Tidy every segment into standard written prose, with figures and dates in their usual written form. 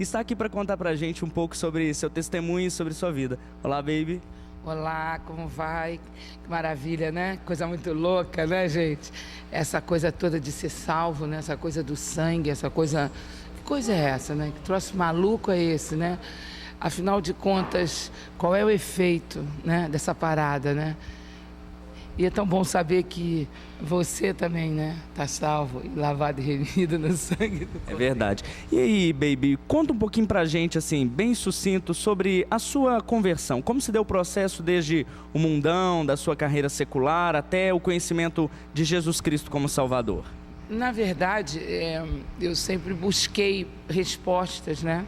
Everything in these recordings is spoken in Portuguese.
e está aqui para contar pra gente um pouco sobre seu testemunho e sobre sua vida. Olá, baby. Olá, como vai? Que maravilha, né? Coisa muito louca, né, gente? Essa coisa toda de ser salvo, né? Essa coisa do sangue, essa coisa... Que coisa é essa, né? Que troço maluco é esse, né? Afinal de contas, qual é o efeito, né, dessa parada, né? E é tão bom saber que você também, né, tá salvo, lavado e remido no sangue do Cordeiro. É verdade. E aí, baby, conta um pouquinho pra gente, assim, bem sucinto, sobre a sua conversão. Como se deu o processo desde o mundão, da sua carreira secular, até o conhecimento de Jesus Cristo como Salvador? Na verdade, eu sempre busquei respostas, né,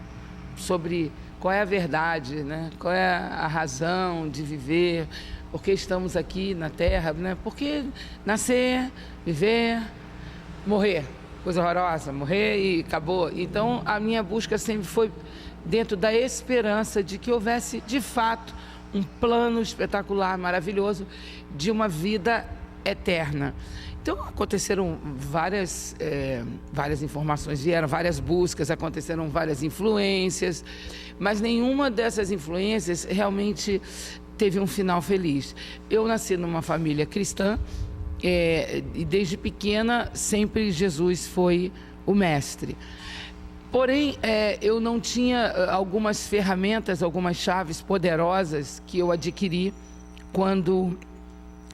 sobre qual é a verdade, né, qual é a razão de viver, por que estamos aqui na Terra, né? Porque nascer, viver, morrer, coisa horrorosa, morrer e acabou. Então, a minha busca sempre foi dentro da esperança de que houvesse, de fato, um plano espetacular, maravilhoso, de uma vida eterna. Então, aconteceram várias informações, vieram várias buscas, aconteceram várias influências, mas nenhuma dessas influências realmente teve um final feliz. Eu nasci numa família cristã e desde pequena sempre Jesus foi o mestre. Porém, eu não tinha algumas ferramentas, algumas chaves poderosas que eu adquiri quando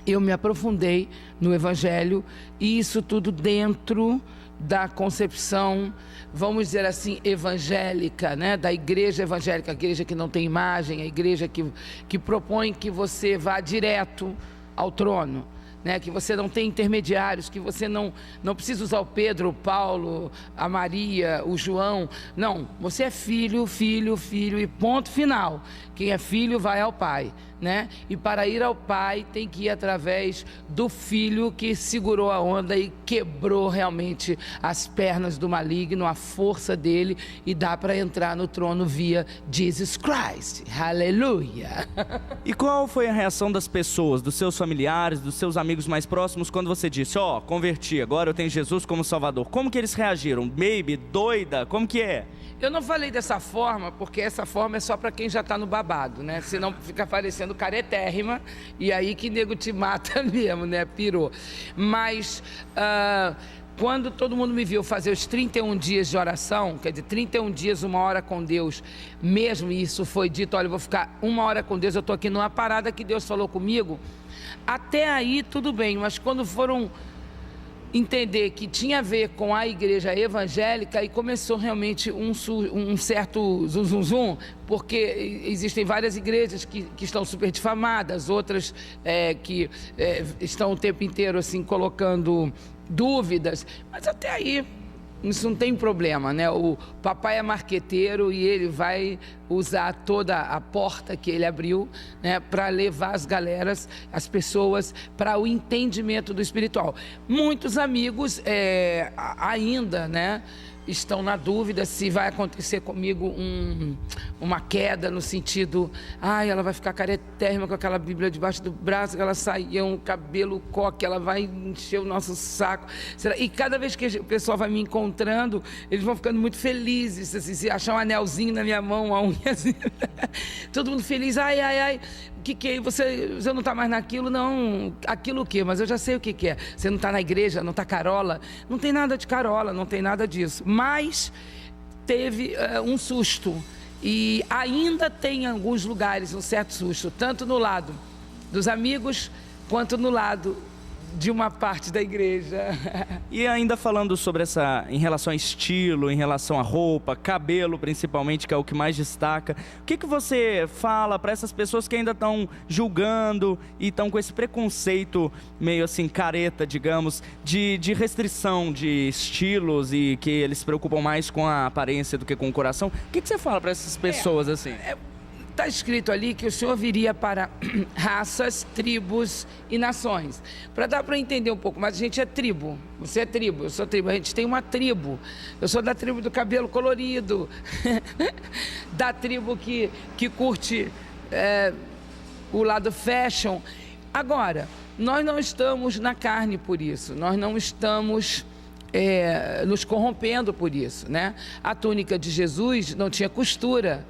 eu me aprofundei no Evangelho, e isso tudo dentro da concepção, vamos dizer assim, evangélica, né? Da igreja evangélica, a igreja que não tem imagem, a igreja que propõe que você vá direto ao trono, né? Que você não tem intermediários, que você não precisa usar o Pedro, o Paulo, a Maria, o João. Não, você é filho, filho, filho e ponto final. Quem é filho vai ao Pai, né? E para ir ao Pai tem que ir através do Filho que segurou a onda e quebrou realmente as pernas do maligno, a força dele, e dá para entrar no trono via Jesus Christ. Aleluia! E qual foi a reação das pessoas, dos seus familiares, dos seus amigos mais próximos, quando você disse, converti, agora eu tenho Jesus como Salvador? Como que eles reagiram? Baby, doida, como que é? Eu não falei dessa forma, porque essa forma é só para quem já está no babado, né? Senão fica parecendo caretérrima, e aí que nego te mata mesmo, né? Pirou. Mas quando todo mundo me viu fazer os 31 dias de oração, quer dizer, 31 dias, 1 hora com Deus, mesmo isso foi dito, olha, eu vou ficar 1 hora com Deus, eu estou aqui numa parada que Deus falou comigo, até aí tudo bem, mas quando foram entender que tinha a ver com a igreja evangélica, e começou realmente um certo zum, porque existem várias igrejas que estão super difamadas, outras que estão o tempo inteiro assim colocando dúvidas, mas até aí isso não tem problema, né? O papai é marqueteiro e ele vai usar toda a porta que ele abriu, né, para levar as pessoas para o entendimento do espiritual. Muitos amigos ainda, né, estão na dúvida se vai acontecer comigo uma queda no sentido, ela vai ficar caretérrima com aquela Bíblia debaixo do braço, aquela saião, cabelo coque, ela vai encher o nosso saco. E cada vez que o pessoal vai me encontrando, eles vão ficando muito felizes, assim, se achar um anelzinho na minha mão, uma unha assim, todo mundo feliz, o que é? Você não está mais naquilo? Não, aquilo o quê? Mas eu já sei o que é. Você não está na igreja, não está carola? Não tem nada de carola, não tem nada disso. Mas teve um susto. E ainda tem em alguns lugares um certo susto, tanto no lado dos amigos, quanto no lado de uma parte da igreja. E ainda falando sobre em relação a estilo, em relação a roupa, cabelo principalmente, que é o que mais destaca, o que você fala para essas pessoas que ainda estão julgando e estão com esse preconceito meio assim careta, digamos, de restrição de estilos, e que eles se preocupam mais com a aparência do que com o coração? O que você fala para essas pessoas assim? Está escrito ali que o Senhor viria para raças, tribos e nações. Para dar para entender um pouco, mas a gente é tribo, você é tribo, eu sou tribo, a gente tem uma tribo. Eu sou da tribo do cabelo colorido, da tribo que curte o lado fashion. Agora, nós não estamos na carne por isso, nós não estamos nos corrompendo por isso, né? A túnica de Jesus não tinha costura,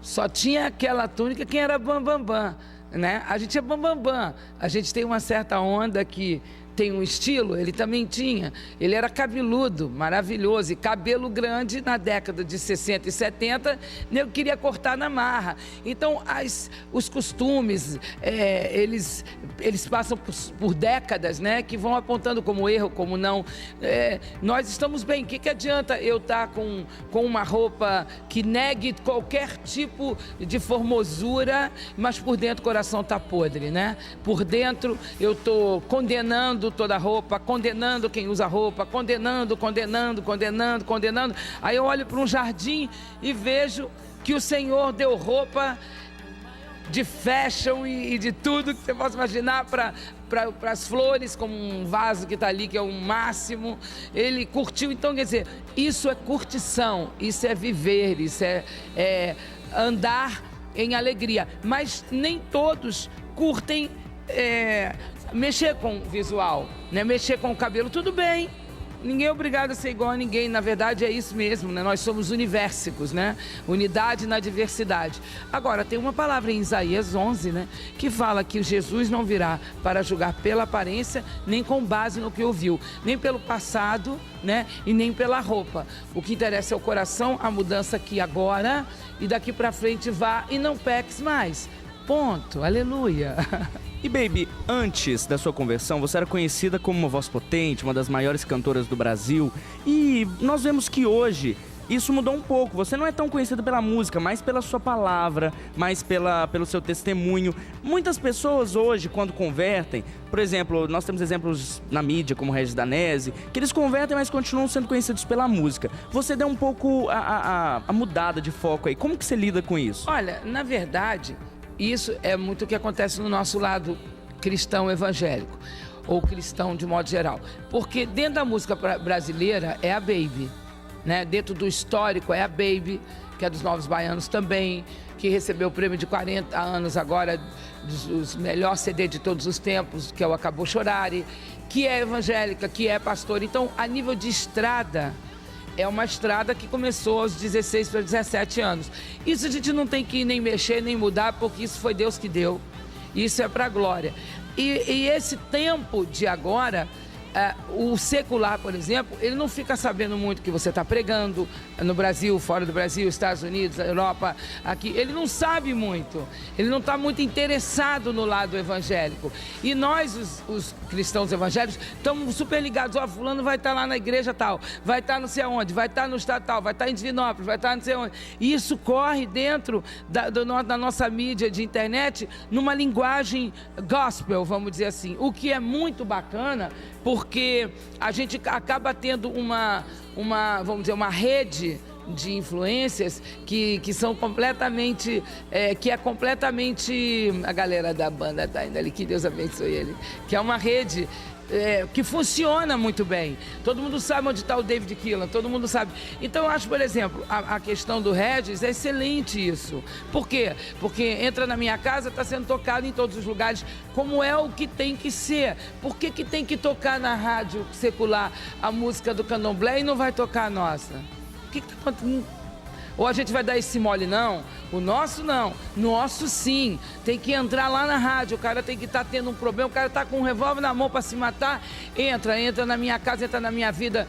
só tinha aquela túnica quem era bambambam, né? A gente é bambambam, a gente tem uma certa onda que tem um estilo, ele também tinha. Ele era cabeludo, maravilhoso, e cabelo grande na década de 60 e 70, eu queria cortar na marra. Então, os costumes, eles passam por décadas, né, que vão apontando como erro, como não. Nós estamos bem, o que adianta eu estar com uma roupa que negue qualquer tipo de formosura, mas por dentro o coração está podre, né? Por dentro eu estou condenando toda a roupa, condenando quem usa roupa, condenando. Aí eu olho para um jardim e vejo que o Senhor deu roupa de fashion e de tudo que você possa imaginar para as flores, como um vaso que está ali, que é o máximo. Ele curtiu. Então, quer dizer, isso é curtição, isso é viver, isso é andar em alegria. Mas nem todos curtem mexer com o visual, né? Mexer com o cabelo, tudo bem. Ninguém é obrigado a ser igual a ninguém, na verdade é isso mesmo, né? Nós somos univérsicos, né? Unidade na diversidade. Agora, tem uma palavra em Isaías 11, né? Que fala que Jesus não virá para julgar pela aparência, nem com base no que ouviu, nem pelo passado, né? E nem pela roupa. O que interessa é o coração, a mudança aqui agora, e daqui para frente vá e não peques mais. Ponto, aleluia. E baby, antes da sua conversão, você era conhecida como uma voz potente, uma das maiores cantoras do Brasil. E nós vemos que hoje isso mudou um pouco. Você não é tão conhecida pela música, mas pela sua palavra, mais pelo seu testemunho. Muitas pessoas hoje, quando convertem, por exemplo, nós temos exemplos na mídia, como o Regis Danese, que eles convertem, mas continuam sendo conhecidos pela música. Você deu um pouco a mudada de foco aí. Como que você lida com isso? Olha, na verdade, isso é muito o que acontece no nosso lado cristão evangélico, ou cristão de modo geral. Porque dentro da música brasileira é a Baby, né? Dentro do histórico é a Baby, que é dos Novos Baianos também, que recebeu o prêmio de 40 anos agora, dos melhor CD de todos os tempos, que é o Acabou Chorare, que é evangélica, que é pastora. Então, a nível de estrada, é uma estrada que começou aos 16 para 17 anos. Isso a gente não tem que nem mexer, nem mudar, porque isso foi Deus que deu. Isso é para a glória. E esse tempo de agora, o secular, por exemplo, ele não fica sabendo muito o que você está pregando no Brasil, fora do Brasil, Estados Unidos, Europa, aqui. Ele não sabe muito, ele não está muito interessado no lado evangélico. E nós, os cristãos evangélicos, estamos super ligados. Ó, fulano vai estar lá na igreja tal, vai estar não sei aonde, vai estar no estado tal, vai estar em Divinópolis, vai estar não sei onde. E isso corre dentro da nossa mídia de internet numa linguagem gospel, vamos dizer assim. O que é muito bacana, porque a gente acaba tendo vamos dizer, uma rede de influências que são completamente, que é completamente, a galera da banda tá indo ali, que Deus abençoe ele, que é uma rede que funciona muito bem. Todo mundo sabe onde está o David Keelan, todo mundo sabe. Então eu acho, por exemplo, a questão do Regis é excelente isso. Por quê? Porque entra na minha casa, está sendo tocado em todos os lugares, como é o que tem que ser. Por que tem que tocar na rádio secular a música do Candomblé e não vai tocar a nossa? O que está acontecendo? Ou a gente vai dar esse mole, não? O nosso não, nosso sim. Tem que entrar lá na rádio, o cara tem que estar tendo um problema, o cara está com um revólver na mão para se matar, entra na minha casa, entra na minha vida.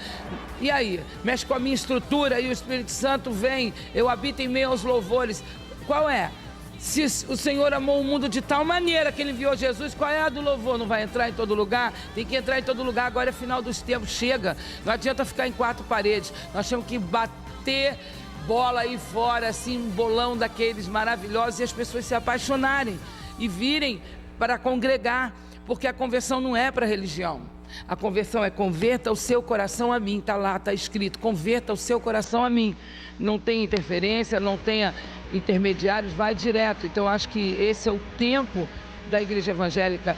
E aí? Mexe com a minha estrutura e o Espírito Santo vem, eu habito em meio aos louvores. Qual é? Se o Senhor amou o mundo de tal maneira que Ele enviou Jesus, qual é a do louvor? Não vai entrar em todo lugar? Tem que entrar em todo lugar, agora é final dos tempos, chega. Não adianta ficar em quatro paredes, nós temos que bater bola aí fora, assim, um bolão daqueles maravilhosos, e as pessoas se apaixonarem e virem para congregar, porque a conversão não é para religião. A conversão é: converta o seu coração a mim, está lá, está escrito, converta o seu coração a mim. Não tem interferência, não tenha intermediários, vai direto. Então eu acho que esse é o tempo da igreja evangélica,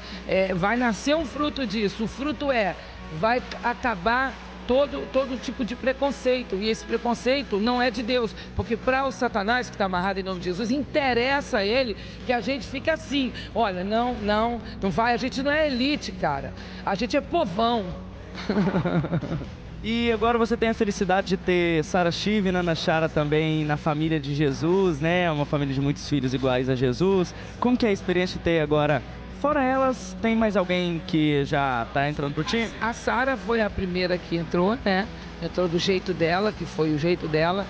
vai nascer um fruto disso. O fruto vai acabar todo tipo de preconceito, e esse preconceito não é de Deus, porque para o Satanás, que está amarrado em nome de Jesus, interessa a ele que a gente fique assim: olha, não vai, a gente não é elite, cara, a gente é povão. E agora você tem a felicidade de ter Sara Chiva e Nana Chara também na família de Jesus, né? Uma família de muitos filhos iguais a Jesus. Como que é a experiência de ter agora? Fora elas, tem mais alguém que já está entrando pro time? A Sara foi a primeira que entrou, né? Entrou do jeito dela, que foi o jeito dela.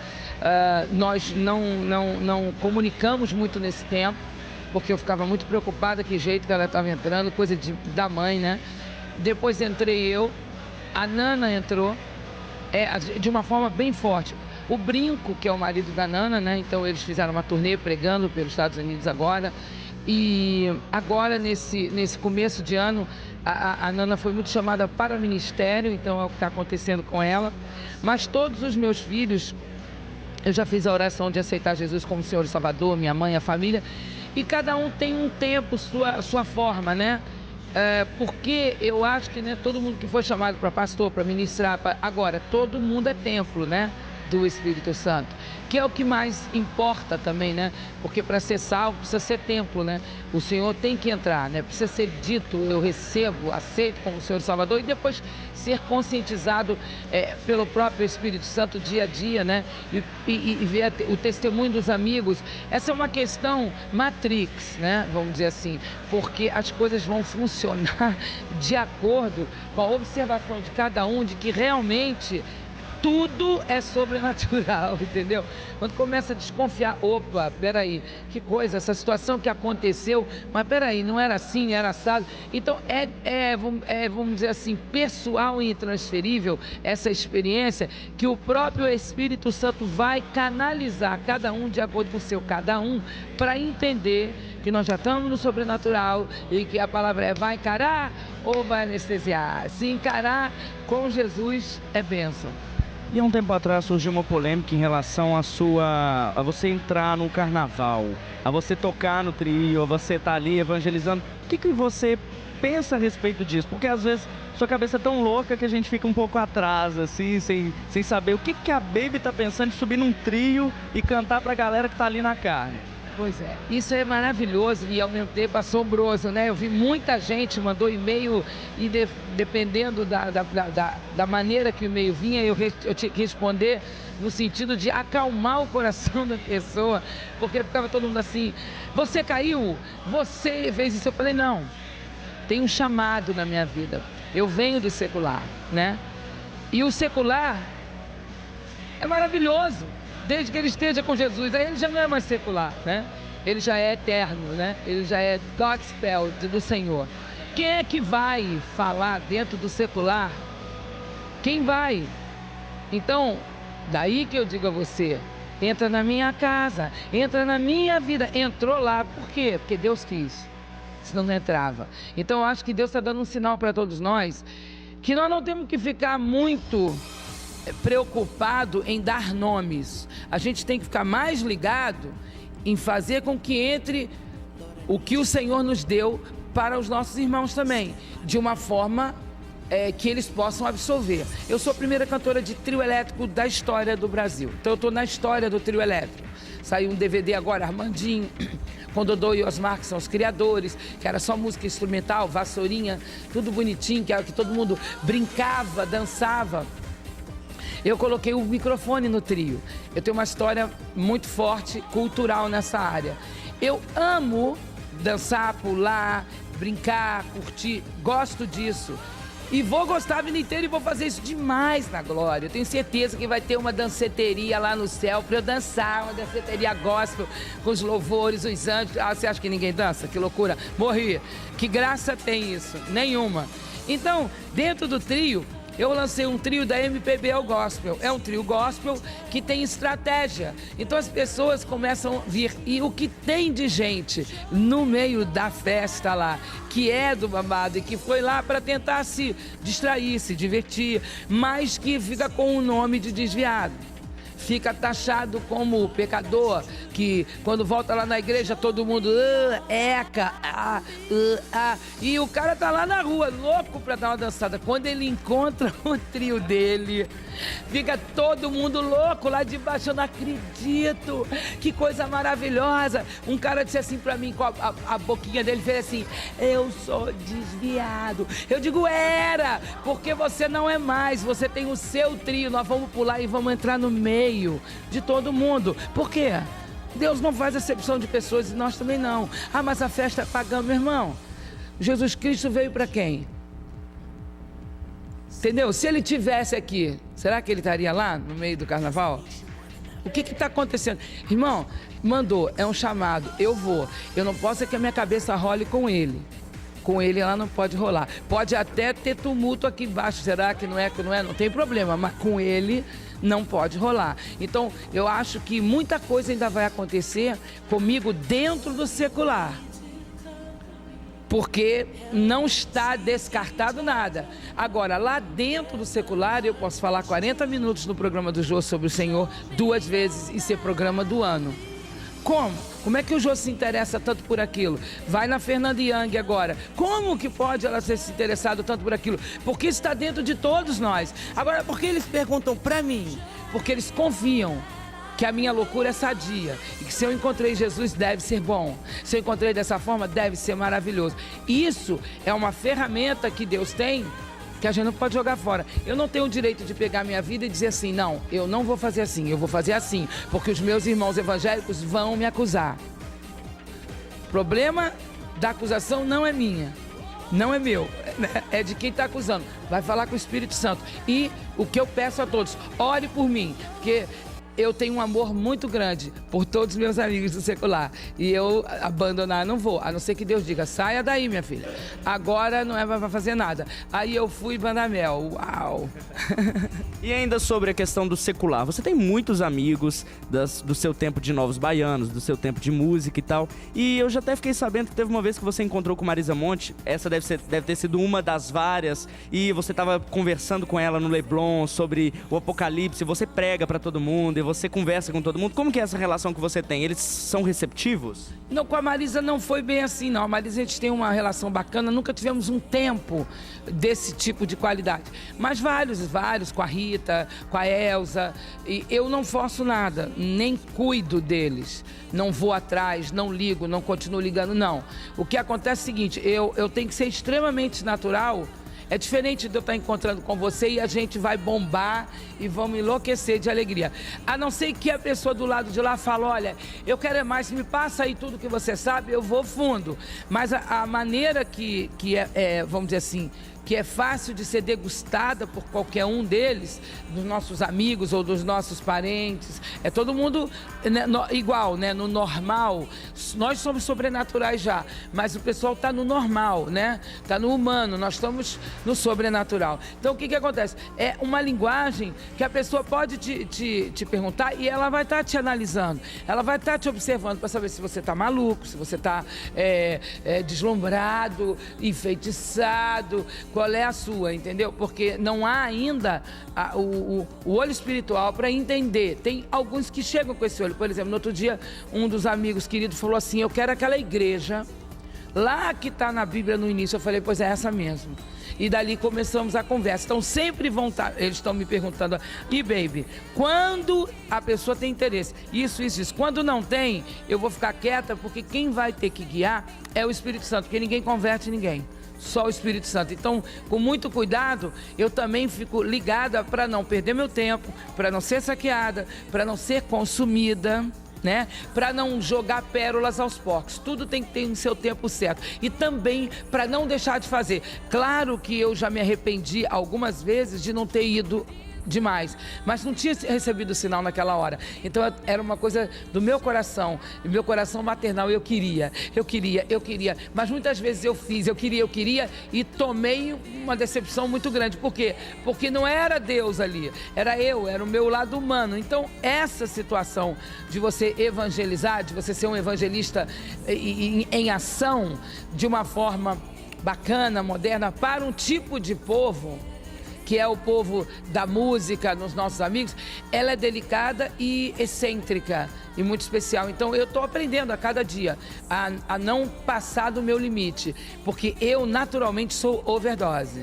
Nós não comunicamos muito nesse tempo, porque eu ficava muito preocupada que jeito que ela estava entrando, coisa da mãe, né? Depois entrei eu, a Nana entrou, de uma forma bem forte. O Brinco, que é o marido da Nana, né? Então eles fizeram uma turnê pregando pelos Estados Unidos agora. E agora, nesse começo de ano, a Nana foi muito chamada para o ministério, então é o que está acontecendo com ela. Mas todos os meus filhos, eu já fiz a oração de aceitar Jesus como Senhor e Salvador, minha mãe, a família, e cada um tem um tempo, sua forma, né? Porque eu acho que, né, todo mundo que foi chamado para pastor, para ministrar, agora, todo mundo é templo, né? Do Espírito Santo, que é o que mais importa também, né? Porque para ser salvo precisa ser templo, né? O Senhor tem que entrar, né? Precisa ser dito, eu recebo, aceito como Senhor Salvador, e depois ser conscientizado pelo próprio Espírito Santo dia a dia, né? E ver o testemunho dos amigos. Essa é uma questão matrix, né? Vamos dizer assim, porque as coisas vão funcionar de acordo com a observação de cada um, de que realmente tudo é sobrenatural, entendeu? Quando começa a desconfiar, opa, peraí, que coisa, essa situação que aconteceu, mas peraí, não era assim, era assado. Então, vamos dizer assim, pessoal e intransferível, essa experiência que o próprio Espírito Santo vai canalizar cada um de acordo com o seu cada um, para entender que nós já estamos no sobrenatural e que a palavra vai encarar ou vai anestesiar. Se encarar com Jesus é bênção. E há um tempo atrás surgiu uma polêmica em relação a você entrar no carnaval, a você tocar no trio, a você estar ali evangelizando. O que você pensa a respeito disso? Porque às vezes sua cabeça é tão louca que a gente fica um pouco atrás, assim, sem saber o que a Baby está pensando de subir num trio e cantar pra galera que tá ali na carne. Pois é, isso é maravilhoso e ao mesmo tempo assombroso, né? Eu vi muita gente, mandou e-mail e dependendo da maneira que o e-mail vinha, eu tinha que responder no sentido de acalmar o coração da pessoa, porque ficava todo mundo assim, você caiu? Você fez isso? Eu falei, não, tem um chamado na minha vida, eu venho do secular, né? E o secular é maravilhoso. Desde que ele esteja com Jesus, aí ele já não é mais secular, né? Ele já é eterno, né? Ele já é gospel do Senhor. Quem é que vai falar dentro do secular? Quem vai? Então, daí que eu digo a você, entra na minha casa, entra na minha vida. Entrou lá, por quê? Porque Deus quis, senão não entrava. Então, eu acho que Deus está dando um sinal para todos nós, que nós não temos que ficar muito preocupado em dar nomes. A gente tem que ficar mais ligado em fazer com que entre o que o Senhor nos deu para os nossos irmãos também, de uma forma que eles possam absorver. Eu sou a primeira cantora de trio elétrico da história do Brasil, então eu estou na história do trio elétrico. Saiu um DVD agora, Armandinho, com Dodô e Osmar, que são os criadores, que era só música instrumental, vassourinha, tudo bonitinho, que era que todo mundo brincava, dançava. Eu coloquei o microfone no trio. Eu tenho uma história muito forte, cultural nessa área. Eu amo dançar, pular, brincar, curtir, gosto disso. E vou gostar a vida inteira e vou fazer isso demais na glória. Eu tenho certeza que vai ter uma danceteria lá no céu para eu dançar, uma danceteria gospel com os louvores, os anjos. Ah, você acha que ninguém dança? Que loucura. Morri. Que graça tem isso? Nenhuma. Então, dentro do trio, eu lancei um trio da MPB ao Gospel. É um trio gospel que tem estratégia. Então as pessoas começam a vir. E o que tem de gente no meio da festa lá, que é do babado e que foi lá para tentar se distrair, se divertir, mas que fica com o nome de desviado. fica taxado como pecador, que quando volta lá na igreja todo mundo eca, e o cara tá lá na rua, louco pra dar uma dançada. Quando ele encontra o trio dele, fica todo mundo louco lá de baixo. Eu não acredito, que coisa maravilhosa. Um cara disse assim pra mim, com a boquinha dele fez assim: eu sou desviado. Eu digo, era, porque você não é mais, você tem o seu trio, nós vamos pular e vamos entrar no meio de todo mundo. Por quê? Deus não faz acepção de pessoas e nós também não. Ah, mas a festa é pagã, meu irmão. Jesus Cristo veio para quem? Entendeu? Se ele tivesse aqui, será que ele estaria lá no meio do carnaval? O que está acontecendo? Irmão, mandou, é um chamado, eu vou. Eu não posso é que a minha cabeça role com ele. Com ele ela não pode rolar. Pode até ter tumulto aqui embaixo, será que não é, que não é? Não tem problema, mas com ele não pode rolar. Então, eu acho que muita coisa ainda vai acontecer comigo dentro do secular. Porque não está descartado nada. Agora, lá dentro do secular, eu posso falar 40 minutos no programa do Jô sobre o Senhor 2 vezes e ser programa do ano. Como? Como é que o Jô se interessa tanto por aquilo? Vai na Fernanda Young agora. Como que pode ela ter se interessado tanto por aquilo? Porque está dentro de todos nós. Agora, por que eles perguntam para mim? Porque eles confiam que a minha loucura é sadia e que se eu encontrei Jesus deve ser bom. Se eu encontrei dessa forma deve ser maravilhoso. Isso é uma ferramenta que Deus tem que a gente não pode jogar fora. Eu não tenho o direito de pegar minha vida e dizer assim, não, eu não vou fazer assim, eu vou fazer assim, porque os meus irmãos evangélicos vão me acusar. O problema da acusação não é minha, não é meu, é de quem está acusando. Vai falar com o Espírito Santo. E o que eu peço a todos, ore por mim, porque eu tenho um amor muito grande por todos os meus amigos do secular. E eu abandonar não vou, a não ser que Deus diga, saia daí, minha filha. Agora não é para fazer nada. Aí eu fui Banamel, uau! E ainda sobre a questão do secular, você tem muitos amigos do seu tempo de Novos Baianos, do seu tempo de música e tal. E eu já até fiquei sabendo que teve uma vez que você encontrou com Marisa Monte, essa deve ter sido uma das várias, e você estava conversando com ela no Leblon sobre o Apocalipse, você prega para todo mundo, e você conversa com todo mundo. Como que é essa relação que você tem? Eles são receptivos? Não, com a Marisa não foi bem assim, não. A Marisa, a gente tem uma relação bacana, nunca tivemos um tempo desse tipo de qualidade. Mas vários, com a Rita, com a Elza, e eu não forço nada, nem cuido deles. Não vou atrás, não ligo, não continuo ligando, não. O que acontece é o seguinte, eu tenho que ser extremamente natural. É diferente de eu estar encontrando com você e a gente vai bombar e vamos enlouquecer de alegria. A não ser que a pessoa do lado de lá fale, olha, eu quero mais, me passa aí tudo que você sabe, eu vou fundo. Mas a maneira que vamos dizer assim, que é fácil de ser degustada por qualquer um deles, dos nossos amigos ou dos nossos parentes, é todo mundo igual, né? No normal. Nós somos sobrenaturais já, mas o pessoal está no normal, né? Está no humano, nós estamos no sobrenatural. Então o que acontece? É uma linguagem que a pessoa pode te perguntar e ela vai estar te analisando, ela vai estar te observando para saber se você está maluco, se você está deslumbrado, enfeitiçado, qual é a sua, entendeu? Porque não há ainda o olho espiritual para entender. Tem alguns que chegam com esse olho. Por exemplo, no outro dia, um dos amigos queridos falou assim, eu quero aquela igreja lá que está na Bíblia no início. Eu falei, pois é essa mesmo. E dali começamos a conversa. Então sempre vão estar, eles estão me perguntando, e baby, quando a pessoa tem interesse, isso, quando não tem, eu vou ficar quieta, porque quem vai ter que guiar é o Espírito Santo, porque ninguém converte ninguém. Só o Espírito Santo. Então, com muito cuidado, eu também fico ligada para não perder meu tempo, para não ser saqueada, para não ser consumida, né? Para não jogar pérolas aos porcos. Tudo tem que ter o seu tempo certo. E também para não deixar de fazer. Claro que eu já me arrependi algumas vezes de não ter ido demais, mas não tinha recebido o sinal naquela hora. Então era uma coisa do meu coração maternal. Eu queria, mas muitas vezes eu queria e tomei uma decepção muito grande. Por quê? Porque não era Deus ali, era o meu lado humano. Então essa situação de você evangelizar, de você ser um evangelista em ação, de uma forma bacana, moderna, para um tipo de povo que é o povo da música, nos nossos amigos, ela é delicada e excêntrica e muito especial. Então eu estou aprendendo a cada dia a não passar do meu limite, porque eu naturalmente sou overdose.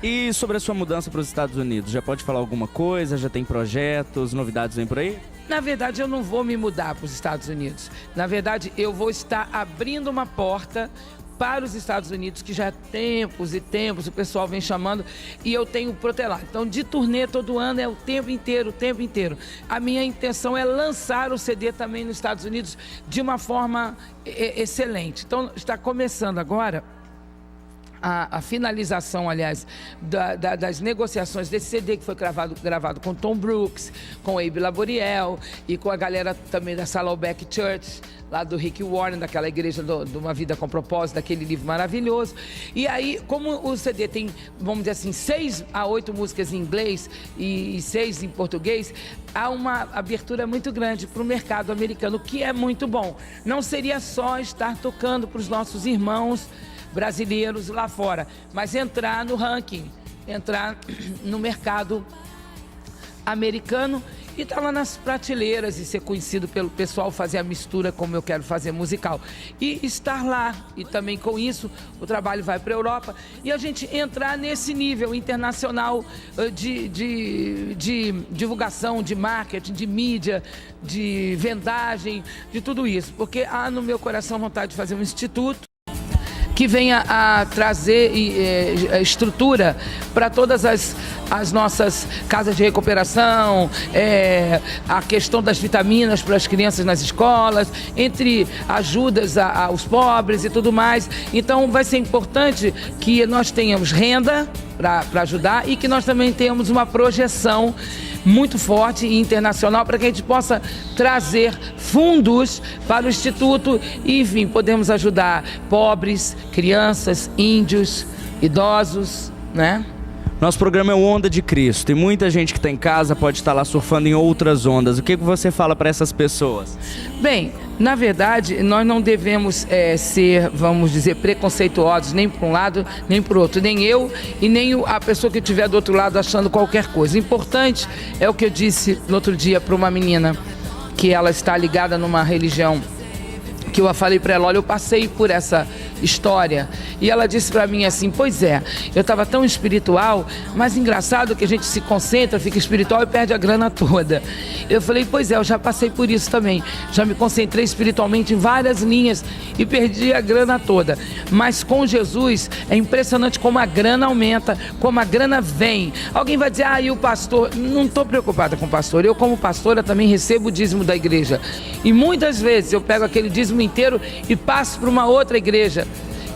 E sobre a sua mudança para os Estados Unidos, já pode falar alguma coisa? Já tem projetos, novidades vêm por aí? Na verdade, eu não vou me mudar para os Estados Unidos. Na verdade, eu vou estar abrindo uma porta para os Estados Unidos, que já há tempos e tempos o pessoal vem chamando, e eu tenho protelar. Então, de turnê todo ano é o tempo inteiro, o tempo inteiro. A minha intenção é lançar o CD também nos Estados Unidos de uma forma excelente. Então, está começando agora a finalização, aliás, das negociações desse CD que foi gravado com Tom Brooks, com Abe Laboriel e com a galera também da Saddleback Church, lá do Rick Warren, daquela igreja de Uma Vida com Propósito, daquele livro maravilhoso. E aí, como o CD tem, vamos dizer assim, 6 a 8 músicas em inglês e 6 em português, há uma abertura muito grande para o mercado americano, que é muito bom. Não seria só estar tocando para os nossos irmãos brasileiros lá fora, mas entrar no ranking, entrar no mercado americano e estar lá nas prateleiras e ser conhecido pelo pessoal, fazer a mistura como eu quero fazer musical e estar lá. E também com isso o trabalho vai para a Europa e a gente entrar nesse nível internacional de divulgação, de marketing, de mídia, de vendagem, de tudo isso, porque há no meu coração vontade de fazer um instituto que venha a trazer estrutura para todas as nossas casas de recuperação, a questão das vitaminas para as crianças nas escolas, entre ajudas aos pobres e tudo mais. Então vai ser importante que nós tenhamos renda para ajudar e que nós também tenhamos uma projeção muito forte e internacional para que a gente possa trazer fundos para o Instituto e, enfim, podemos ajudar pobres, crianças, índios, idosos, né? Nosso programa é o Onda de Cristo e muita gente que está em casa pode estar lá surfando em outras ondas. O que você fala para essas pessoas? Bem, na verdade, nós não devemos ser, vamos dizer, preconceituosos nem para um lado, nem para o outro. Nem eu e nem a pessoa que estiver do outro lado achando qualquer coisa. O importante é o que eu disse no outro dia para uma menina, que ela está ligada numa religião, que eu falei para ela, olha, eu passei por essa história. E ela disse para mim assim, pois é, eu estava tão espiritual, mas engraçado que a gente se concentra, fica espiritual e perde a grana toda. Eu falei, pois é, eu já passei por isso também. Já me concentrei espiritualmente em várias linhas e perdi a grana toda. Mas com Jesus é impressionante como a grana aumenta, como a grana vem. Alguém vai dizer, e o pastor? Não estou preocupada com o pastor. Eu, como pastora, também recebo o dízimo da igreja. E muitas vezes eu pego aquele dízimo inteiro e passo para uma outra igreja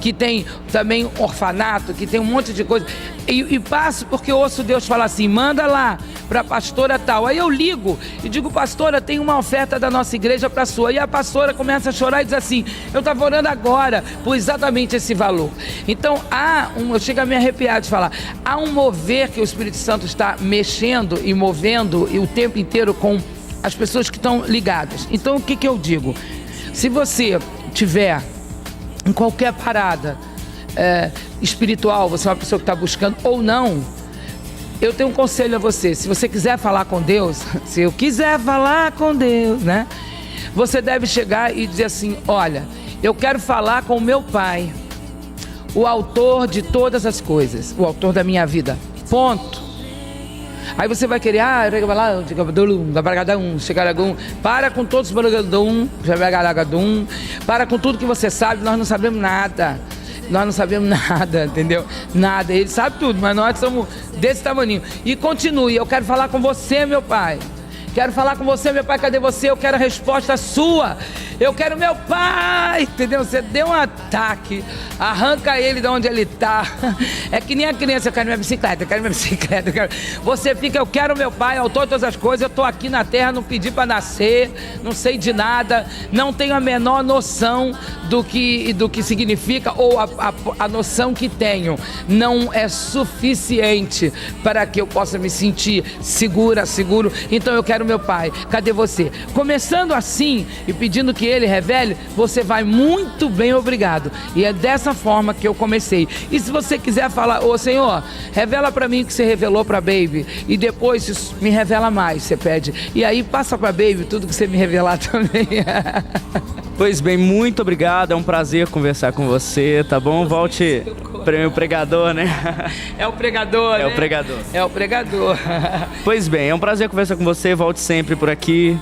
que tem também orfanato, que tem um monte de coisa, e passo porque eu ouço Deus falar assim, manda lá para a pastora tal. Aí eu ligo e digo, pastora, tem uma oferta da nossa igreja para a sua. E a pastora começa a chorar e diz assim, eu estava orando agora por exatamente esse valor. Então eu chego a me arrepiar de falar, há um mover que o Espírito Santo está mexendo e movendo e o tempo inteiro com as pessoas que estão ligadas. Então o que eu digo? Se você tiver em qualquer parada espiritual, você é uma pessoa que está buscando ou não, eu tenho um conselho a você. Se você quiser falar com Deus, se eu quiser falar com Deus, né? Você deve chegar e dizer assim, olha, eu quero falar com o meu Pai, o autor de todas as coisas, o autor da minha vida, ponto. Aí você vai querer, para com todos os para com tudo que você sabe, nós não sabemos nada. Nós não sabemos nada, entendeu? Nada, ele sabe tudo, mas nós somos desse tamanho. E continue, eu quero falar com você, meu Pai. Quero falar com você, meu Pai, cadê você? Eu quero a resposta sua. Eu quero meu Pai, entendeu? Você deu um ataque, arranca ele de onde ele está. É que nem a criança, eu quero minha bicicleta, eu quero minha bicicleta. Você fica, eu quero meu Pai, autor de todas as coisas, eu estou aqui na terra, não pedi para nascer, não sei de nada, não tenho a menor noção do que significa, ou a noção que tenho não é suficiente para que eu possa me sentir seguro. Então eu quero meu Pai, cadê você? Começando assim e pedindo que que Ele revele, você vai muito bem, obrigado. E é dessa forma que eu comecei. E se você quiser falar, ô Senhor, revela para mim o que você revelou para Baby, e depois me revela mais, você pede. E aí passa para Baby tudo que você me revelar também. Pois bem, muito obrigado, é um prazer conversar com você, tá bom? Volte, prêmio pregador, né? É o pregador, É o pregador. É o pregador. Pois bem, é um prazer conversar com você, volte sempre por aqui.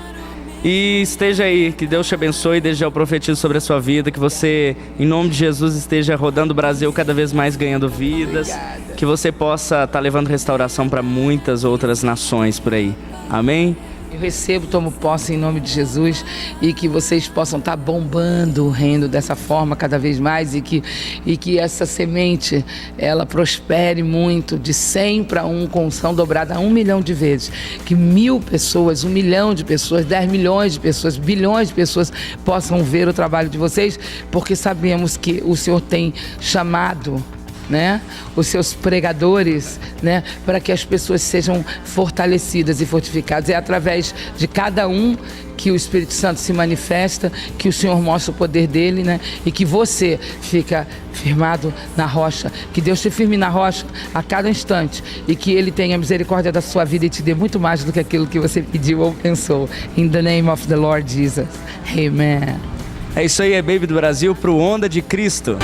E esteja aí, que Deus te abençoe, desde já eu profetizo sobre a sua vida, que você, em nome de Jesus, esteja rodando o Brasil cada vez mais ganhando vidas. Obrigada. Que você possa estar levando restauração para muitas outras nações por aí. Amém? Eu recebo, tomo posse em nome de Jesus, e que vocês possam estar bombando o reino dessa forma cada vez mais, e que essa semente, ela prospere muito, de 100 para 1, com unção dobrada 1 milhão de vezes. Que 1.000 pessoas, 1 milhão de pessoas, 10 milhões de pessoas, bilhões de pessoas possam ver o trabalho de vocês, porque sabemos que o Senhor tem chamado, né, os seus pregadores, né, para que as pessoas sejam fortalecidas e fortificadas. É através de cada um que o Espírito Santo se manifesta, que o Senhor mostra o poder dele, né, e que você fica firmado na rocha. Que Deus te firme na rocha a cada instante, e que Ele tenha misericórdia da sua vida e te dê muito mais do que aquilo que você pediu ou pensou. In the name of the Lord Jesus. Amen. É isso aí, é Baby do Brasil pro Onda de Cristo.